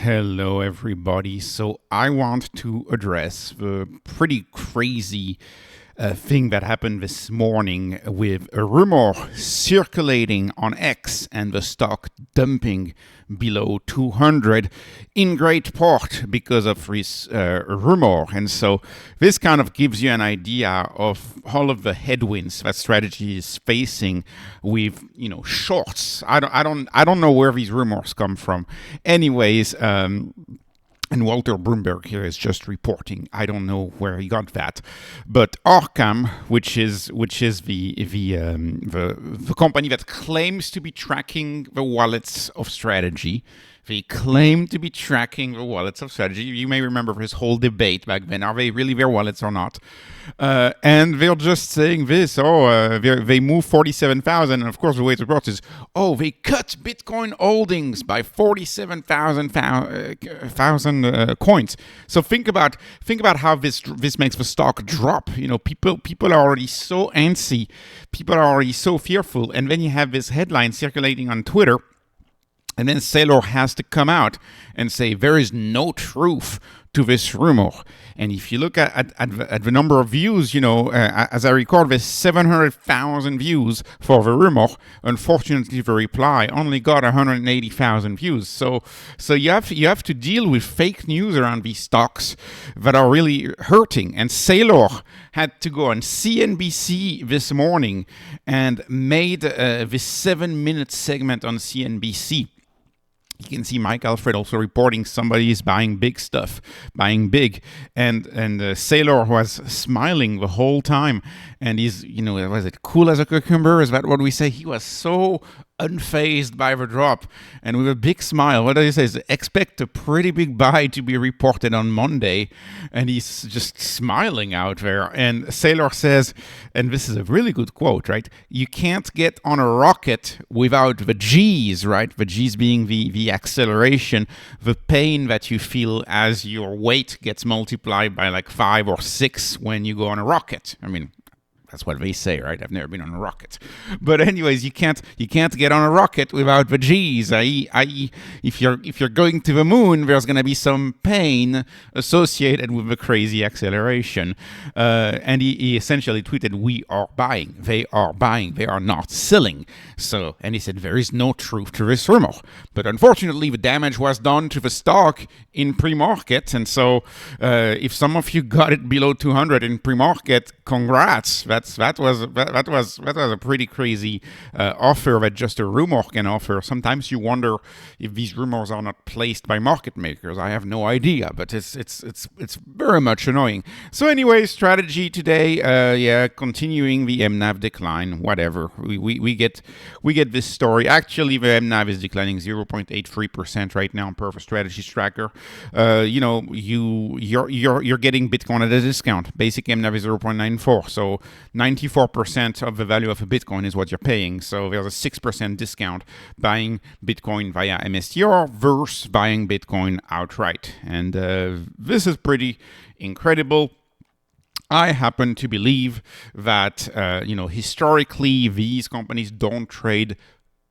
Hello, everybody. So I want to address the pretty crazy thing that happened this morning with a rumor circulating on X and the stock dumping below 200 in great part because of this rumor. And so this kind of gives you an idea of all of the headwinds that strategy is facing with, shorts. I don't know where these rumors come from. Anyways, and Walter Bloomberg here is just reporting. I don't know where he got that, but Arkham, which is the company that claims to be tracking the wallets of strategy. They claim to be tracking the wallets of strategy. You may remember this whole debate back then. Are they really their wallets or not? And they're just saying this. They move 47,000. And of course, the way it reports is, they cut Bitcoin holdings by 47,000 coins. So think about how this makes the stock drop. People are already so antsy. People are already so fearful. And then you have this headline circulating on Twitter. And then Saylor has to come out and say there is no truth to this rumor. And if you look at the number of views, as I record, there's 700,000 views for the rumor. Unfortunately, the reply only got 180,000 views. So you have to deal with fake news around these stocks that are really hurting. And Saylor had to go on CNBC this morning and made this 7-minute segment on CNBC. You can see Mike Alfred also reporting somebody is buying big stuff, buying big. And Saylor was smiling the whole time. And he's, was it cool as a cucumber? Is that what we say? He was so unfazed by the drop and with a big smile. What does he say? Expect a pretty big buy to be reported on Monday. And he's just smiling out there. And Saylor says, and this is a really good quote, right? You can't get on a rocket without the G's, right? The G's being the acceleration, the pain that you feel as your weight gets multiplied by like 5 or 6 when you go on a rocket. I mean, that's what they say, right? I've never been on a rocket. But anyways, you can't get on a rocket without the G's. I.e., if you're going to the moon, there's going to be some pain associated with the crazy acceleration. And he essentially tweeted, "We are buying. They are buying. They are not selling." So, and he said, there is no truth to this rumor. But unfortunately, the damage was done to the stock in pre-market. And so, if some of you got it below 200 in pre-market, congrats. That was a pretty crazy offer that just a rumor can offer. Sometimes you wonder if these rumors are not placed by market makers. I have no idea, but it's very much annoying. So anyway, strategy today, continuing the MNAV decline. Whatever, we get this story. Actually, the MNAV is declining 0.83% right now per the strategy tracker. You're getting Bitcoin at a discount. Basic MNAV is 0.94, so 94% of the value of a Bitcoin is what you're paying. So there's a 6% discount buying Bitcoin via MSTR versus buying Bitcoin outright. And this is pretty incredible. I happen to believe that, historically, these companies don't trade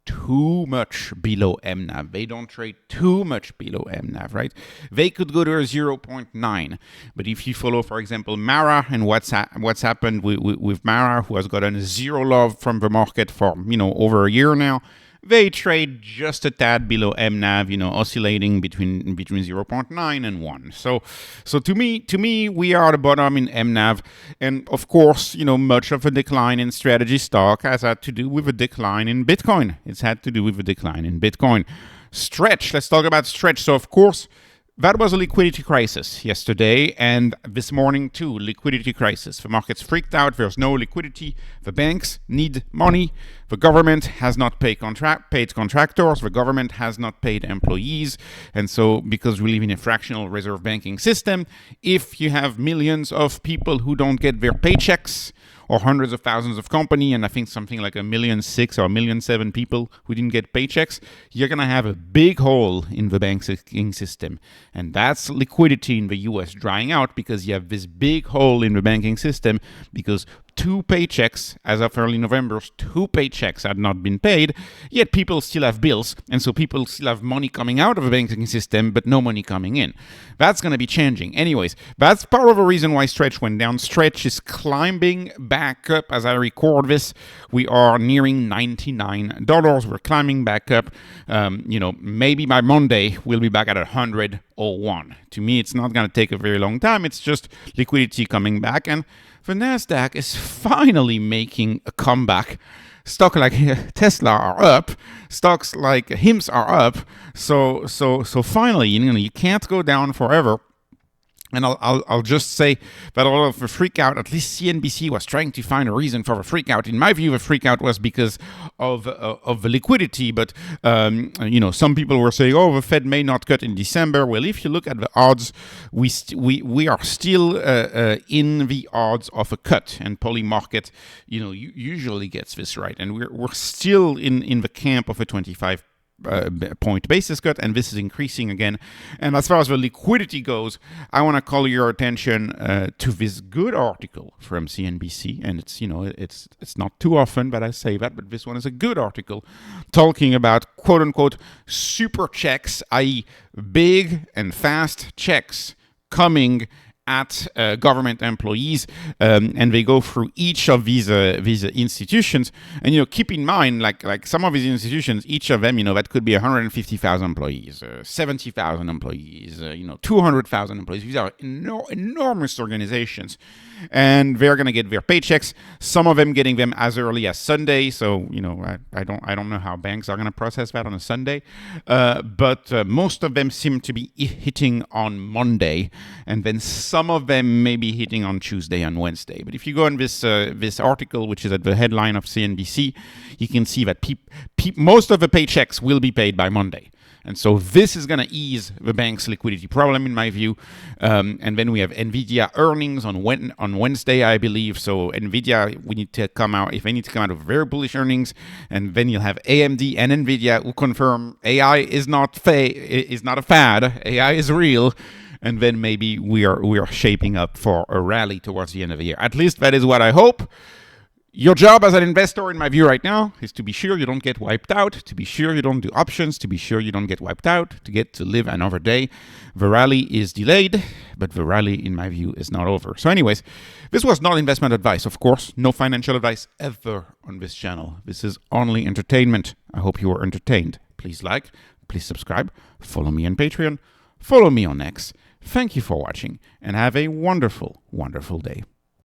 too much below MNAV. They don't trade too much below MNAV, right? They could go to a 0.9. But if you follow, for example, Mara and what's happened with Mara, who has gotten zero love from the market for, over a year now, they trade just a tad below MNAV, oscillating between 0.9 and 1. So to me, we are at the bottom in MNAV. And of course, much of the decline in strategy stock has had to do with a decline in Bitcoin. It's had to do with a decline in Bitcoin. Stretch, let's talk about Stretch. So of course, that was a liquidity crisis yesterday, and this morning too, liquidity crisis. The market's freaked out. There's no liquidity. The banks need money. The government has not paid contractors. The government has not paid employees. And so, because we live in a fractional reserve banking system, if you have millions of people who don't get their paychecks, or hundreds of thousands of companies, and I think something like 1.6 million or 1.7 million people who didn't get paychecks, you're going to have a big hole in the banking system. And that's liquidity in the US drying out because you have this big hole in the banking system because 2 paychecks as of early November. 2 paychecks had not been paid, yet people still have bills, and so people still have money coming out of the banking system, but no money coming in. That's going to be changing. Anyways, that's part of the reason why Stretch went down. Stretch is climbing back up as I record this. We are nearing $99. We're climbing back up. Maybe by Monday we'll be back at 100.01. To me, it's not going to take a very long time. It's just liquidity coming back, and the Nasdaq is finally making a comeback. Stocks like Tesla are up. Stocks like HIMS are up. So finally, you can't go down forever. And I'll just say that a lot of the freak out, at least CNBC was trying to find a reason for the freak out. In my view, the freak out was because of the liquidity. But, some people were saying, the Fed may not cut in December. Well, if you look at the odds, we are still in the odds of a cut. And Polymarket, usually gets this right. And we're still in the camp of a 25 point basis cut, and this is increasing again. And as far as the liquidity goes, I want to call your attention to this good article from CNBC, and it's not too often that I say that, but this one is a good article talking about quote unquote super checks, i.e. big and fast checks coming at government employees, and they go through each of these institutions. And keep in mind, like some of these institutions, each of them, that could be 150,000 employees, 70,000 employees, 200,000 employees. These are enormous organizations, and they're going to get their paychecks. Some of them getting them as early as Sunday. So I don't know how banks are going to process that on a Sunday, but most of them seem to be hitting on Monday, and then some of them may be hitting on Tuesday and Wednesday. But if you go on this article, which is at the headline of CNBC, you can see that most of the paychecks will be paid by Monday. And so this is going to ease the bank's liquidity problem, in my view. And then we have NVIDIA earnings on Wednesday, I believe. So NVIDIA, if they need to come out with very bullish earnings, and then you'll have AMD and NVIDIA who confirm AI is not a fad. AI is real. And then maybe we are shaping up for a rally towards the end of the year. At least that is what I hope. Your job as an investor, in my view right now, is to be sure you don't get wiped out, to be sure you don't do options, to be sure you don't get wiped out, to get to live another day. The rally is delayed, but the rally, in my view, is not over. So anyways, this was not investment advice, of course. No financial advice ever on this channel. This is only entertainment. I hope you were entertained. Please like, please subscribe, follow me on Patreon, follow me on X. Thank you for watching, and have a wonderful, wonderful day.